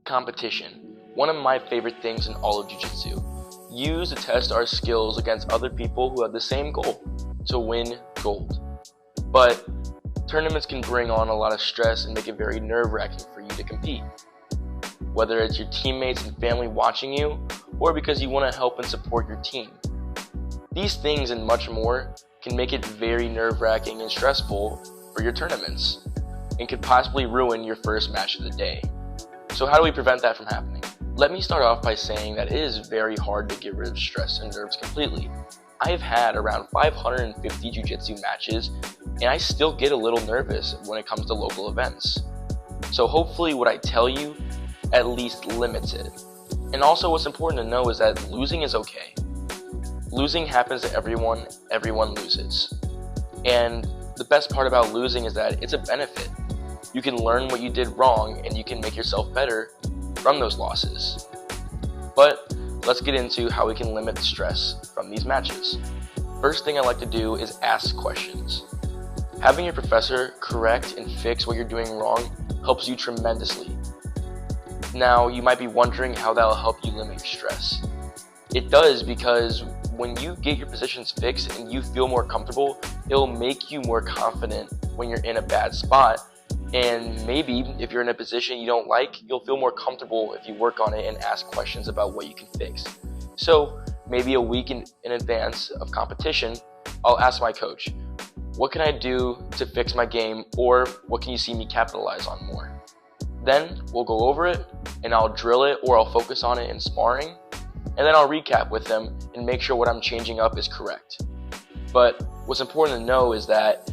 Competition, one of my favorite things in all of jiu-jitsu. Used to test our skills against other people who have the same goal, to win gold. But tournaments can bring on a lot of stress and make it very nerve-wracking for you to compete. Whether it's your teammates and family watching you, or because you want to help and support your team. These things and much more can make it very nerve-wracking and stressful for your tournaments, and could possibly ruin your first match of the day. So how do we prevent that from happening? Let me start off by saying that it is very hard to get rid of stress and nerves completely. I've had around 550 jiu-jitsu matches, and I still get a little nervous when it comes to local events. So hopefully what I tell you at least limits it. And also what's important to know is that losing is okay. Losing happens to everyone, everyone loses. And the best part about losing is that it's a benefit. You can learn what you did wrong and you can make yourself better from those losses. But let's get into how we can limit the stress from these matches. First thing I like to do is ask questions. Having your professor correct and fix what you're doing wrong helps you tremendously. Now, you might be wondering how that'll help you limit your stress. It does, because when you get your positions fixed and you feel more comfortable, it'll make you more confident when you're in a bad spot. And maybe if you're in a position you don't like, you'll feel more comfortable if you work on it and ask questions about what you can fix. So maybe a week in advance of competition, I'll ask my coach, what can I do to fix my game, or what can you see me capitalize on more? Then we'll go over it and I'll drill it, or I'll focus on it in sparring, and then I'll recap with them and make sure what I'm changing up is correct. But what's important to know is that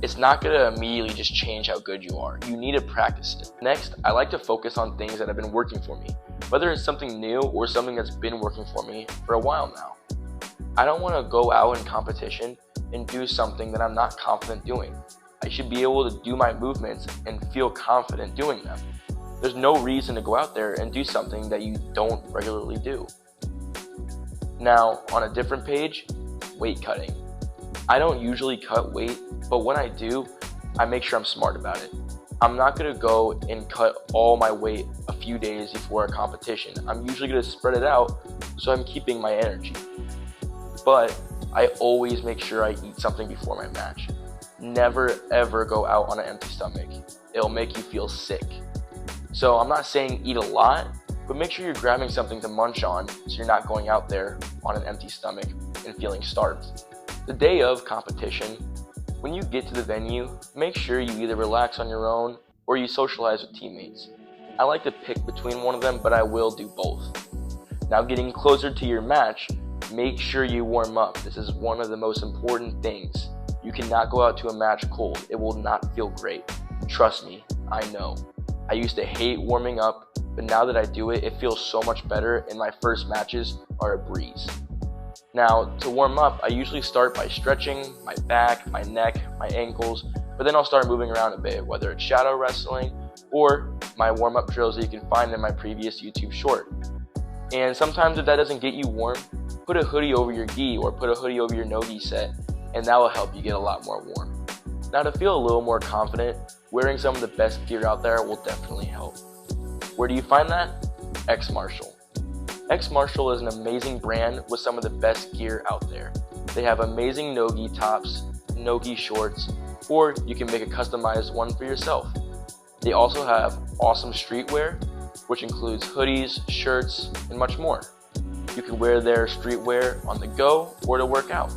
it's not going to immediately just change how good you are. You need to practice it. Next, I like to focus on things that have been working for me, whether it's something new or something that's been working for me for a while now. I don't want to go out in competition and do something that I'm not confident doing. I should be able to do my movements and feel confident doing them. There's no reason to go out there and do something that you don't regularly do. Now, on a different page, weight cutting. I don't usually cut weight, but when I do, I make sure I'm smart about it. I'm not going to go and cut all my weight a few days before a competition. I'm usually going to spread it out so I'm keeping my energy. But I always make sure I eat something before my match. Never ever go out on an empty stomach. It'll make you feel sick. So I'm not saying eat a lot, but make sure you're grabbing something to munch on so you're not going out there on an empty stomach and feeling starved. The day of competition, when you get to the venue, make sure you either relax on your own or you socialize with teammates. I like to pick between one of them, but I will do both. Now, getting closer to your match, make sure you warm up. This is one of the most important things. You cannot go out to a match cold. It will not feel great. Trust me, I know. I used to hate warming up, but now that I do it, it feels so much better, and my first matches are a breeze. Now, to warm up, I usually start by stretching my back, my neck, my ankles, but then I'll start moving around a bit, whether it's shadow wrestling or my warm-up drills that you can find in my previous YouTube short. And sometimes if that doesn't get you warm, put a hoodie over your gi or put a hoodie over your no-gi set, and that will help you get a lot more warm. Now, to feel a little more confident, wearing some of the best gear out there will definitely help. Where do you find that? Xmartial. Xmartial is an amazing brand with some of the best gear out there. They have amazing no-gi tops, no-gi shorts, or you can make a customized one for yourself. They also have awesome streetwear, which includes hoodies, shirts, and much more. You can wear their streetwear on the go or to work out.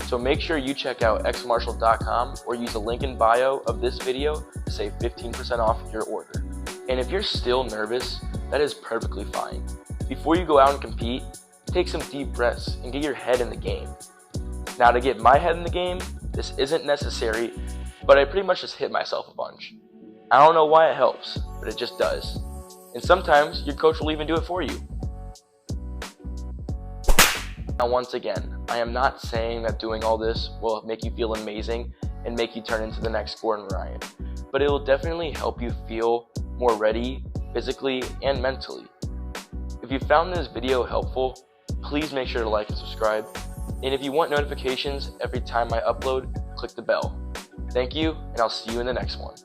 So make sure you check out xmartial.com or use the link in bio of this video to save 15% off your order. And if you're still nervous, that is perfectly fine. Before you go out and compete, take some deep breaths and get your head in the game. Now, to get my head in the game, this isn't necessary, but I pretty much just hit myself a bunch. I don't know why it helps, but it just does. And sometimes your coach will even do it for you. Now, once again, I am not saying that doing all this will make you feel amazing and make you turn into the next Gordon Ryan, but it will definitely help you feel more ready physically and mentally. If you found this video helpful, please make sure to like and subscribe. And if you want notifications every time I upload, click the bell. Thank you, and I'll see you in the next one.